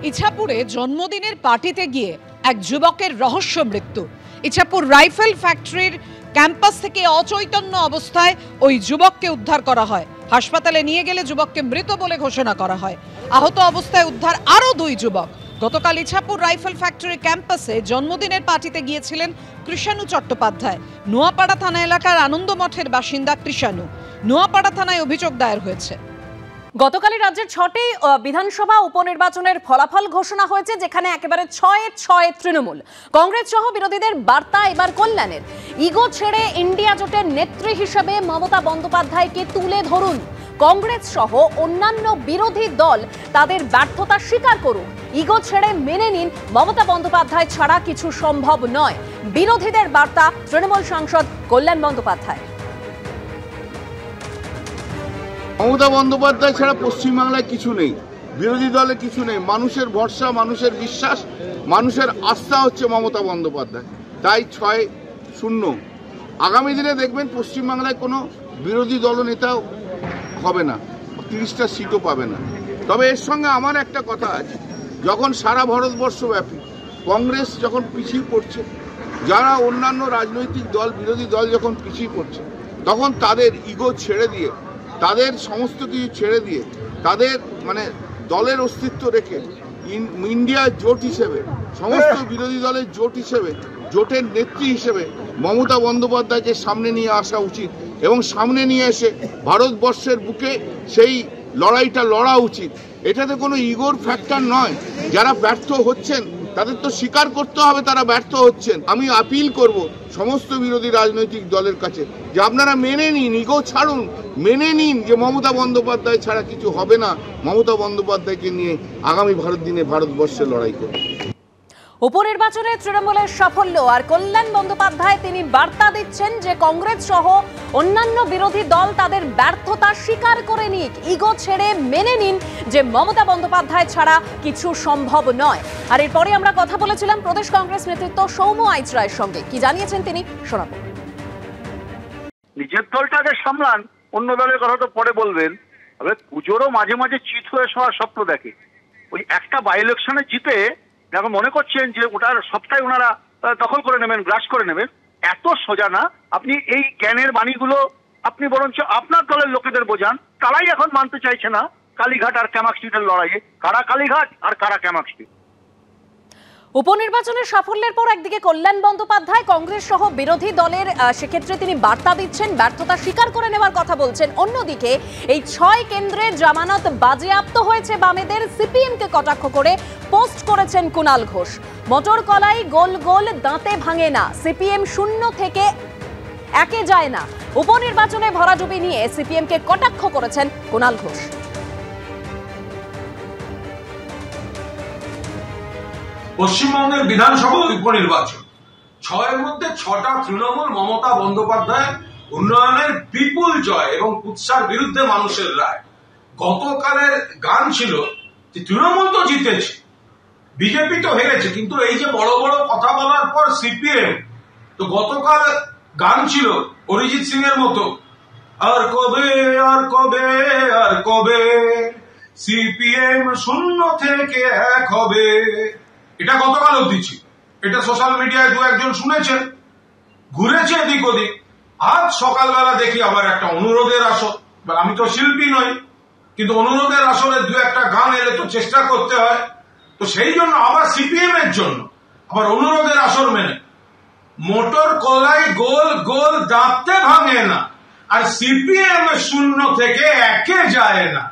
ইছাপুরে জন্মদিনের পার্টিতে গিয়ে এক যুবকের রহস্য মৃত্যু। ইছাপুর রাইফেল ফ্যাক্টরির ক্যাম্পাস থেকে অচৈতন্য অবস্থায় ওই যুবককে উদ্ধার করা হয়। হাসপাতালে নিয়ে গেলে যুবককে মৃত বলে ঘোষণা করা হয়। আহত অবস্থায় উদ্ধার আরও 2 যুবক। গতকাল ইছাপুর রাইফেল ফ্যাক্টরি ক্যাম্পাসে জন্মদিনের পার্টিতে গিয়েছিলেন কৃষাণু চট্টোপাধ্যায়। নোয়াপাড়া থানা এলাকার আনন্দমঠের বাসিন্দা কৃষাণু। নোয়াপাড়া থানায় অভিযোগ দায়ের হয়েছে। গতকালই রাজ্যের 6টি বিধানসভা উপনির্বাচনের ফলাফল ঘোষণা হয়েছে, যেখানে একেবারে 6-6 তৃণমূল। কংগ্রেস সহ বিরোধীদের বার্তা এবার কল্যাণের। ইগো ছেড়ে ইন্ডিয়া জোটের নেত্রী হিসেবে মমতা বন্দ্যোপাধ্যায়কে তুলে ধরুন। কংগ্রেস সহ অন্যান্য বিরোধী দল তাদের ব্যর্থতা স্বীকার করুক। ইগো ছেড়ে মেনে নিন, মমতা বন্দ্যোপাধ্যায় ছাড়া কিছু সম্ভব নয়। বিরোধীদের বার্তা তৃণমূল সাংসদ কল্যাণ বন্দ্যোপাধ্যায়। মমতা বন্দ্যোপাধ্যায় ছাড়া পশ্চিমবাংলায় কিছু নেই, বিরোধী দলে কিছু নেই। মানুষের ভরসা, মানুষের বিশ্বাস, মানুষের আস্থা হচ্ছে মমতা বন্দ্যোপাধ্যায়। তাই 6-0। আগামী দিনে দেখবেন পশ্চিমবাংলায় কোনো বিরোধী দলনেতাও হবে না, 30টা সিটও পাবে না। তবে এর সঙ্গে আমার একটা কথা আছে, যখন সারা ভারতবর্ষব্যাপী কংগ্রেস যখন পিছিয়ে পড়ছে, যারা অন্যান্য রাজনৈতিক দল, বিরোধী দল যখন পিছিয়ে পড়ছে, তখন তাদের ইগো ছেড়ে দিয়ে, তাদের সমস্ত কিছু ছেড়ে দিয়ে, তাদের দলের অস্তিত্ব রেখে ইন্ডিয়া জোট হিসেবে, সমস্ত বিরোধী দলের জোট হিসেবে, জোটের নেত্রী হিসেবে মমতা বন্দ্যোপাধ্যায়কে সামনে নিয়ে আসা উচিত এবং সামনে নিয়ে এসে ভারতবর্ষের বুকে সেই লড়াইটা লড়া উচিত। এটাতে কোনো ইগোর ফ্যাক্টর নয়। যারা ব্যর্থ হচ্ছেন তাদের তো স্বীকার করতে হবে তারা ব্যর্থ হচ্ছেন। আমি আপিল করব সমস্ত বিরোধী রাজনৈতিক দলের কাছে যে আপনারা মেনে নিন, ইগো ছাড়ুন, মেনে নিন যে মমতা বন্দ্যোপাধ্যায় ছাড়া কিছু হবে না। মমতা বন্দ্যোপাধ্যায়কে নিয়ে আগামী ভারতবর্ষে লড়াই করুন। উপনির্বাচনে তৃণমূলের সাফল্য আর কল্যাণ বন্দ্যোপাধ্যায় তিনি বার্তা দিচ্ছেন যে কংগ্রেস সহ অন্যান্য বিরোধী দল তাদের ব্যর্থতা স্বীকার করে নিক, ইগো ছেড়ে মেনে নিন যে মমতা বন্দ্যোপাধ্যায় ছাড়া কিছু সম্ভব নয়। আর এরপরে আমরা কথা বলেছিলাম প্রদেশ কংগ্রেস নেতৃত্ব সৌম্য আইচরায়ের সঙ্গে। কি জানিয়েছেন তিনি শোনাবো। নিজের দলটাকে সামলান, অন্য দলের কথা তো পরে বলবেন। তবে পুজোরও মাঝে মাঝে চিত হয়ে শোয়ার স্বপ্ন দেখে। ওই একটা বাই ইলেকশনে জিতে এখন মনে করছেন যে ওটার সবটাই ওনারা দখল করে নেবেন, গ্রাস করে নেবেন। এত সোজা না। আপনি এই জ্ঞানের বাণীগুলো আপনি বরঞ্চ আপনার দলের লোকেদের বোঝান। তারাই এখন মানতে চাইছে না কালীঘাট আর ক্যামাক স্ট্রিটের লড়াইয়ে, কারা কালীঘাট আর কারা ক্যামাক স্ট্রিট। উপনির্বাচনের সাফল্যের পর একদিকে কল্যাণ বন্দ্যোপাধ্যায় কংগ্রেস সহ বিরোধী দলের সেক্ষেত্রে তিনি বার্তা দিচ্ছেন, ব্যর্থতা স্বীকার করে নেওয়ার কথা বলছেন। অন্যদিকে এই 6 কেন্দ্রে জামানত বাজেয়াপ্ত হয়েছে বামেদের, সিপিএমকে কটাক্ষ করে পোস্ট করেছেন কুণাল ঘোষ। মোটর কলাই গোল গোল দাঁতে ভাঙে না, সিপিএম 0 থেকে 1-এ যায় না। উপনির্বাচনে ভরাডুবি নিয়ে সিপিএমকে কটাক্ষ করেছেন কুণাল ঘোষ। পশ্চিমবঙ্গের বিধানসভা উপনির্বাচন 6-এর মধ্যে 6টা তৃণমূল, মমতা বন্দ্যোপাধ্যায় উন্নয়নের বিপুল জয় এবং কুৎসার বিরুদ্ধে মানুষের রায়। গতকালের গান ছিল যে তৃণমূল তো জিতেছে, বিজেপি তো হেরেছে, কিন্তু এই যে বড় বড় কথা বলার পর সিপিএম তো গতকাল গান ছিল অরিজিৎ সিং এর মতো, আর কবে আর কবে আর কবে সিপিএম 0 থেকে 1 হবে। এটা গতকাল অবধি ছিল। এটা সোশ্যাল মিডিয়ায় 2-1 জন শুনেছেন, ঘুরেছে এদিক ওদিক। আজ সকালবেলা দেখি আবার একটা অনুরোধের আসর। আমি তো শিল্পী নই, কিন্তু অনুরোধের আসরে 2-1টা গান এলে তো চেষ্টা করতে হয়। তো সেই জন্য আবার সিপিএম এর জন্য আবার অনুরোধের আসর মেনে মোটর কলাই গোল গোল দাঁতে ভাঙে না, আর সিপিএম 0 থেকে 1-এ যায় না।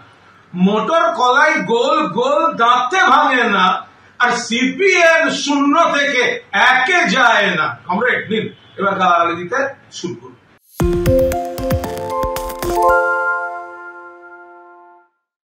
মোটর কলাই গোল গোল দাঁতে ভাঙে না, আর সিপিএম 0 থেকে 1-এ যায় না। আমরা একদিন এবার গালাগালি দিতে শুরু করব।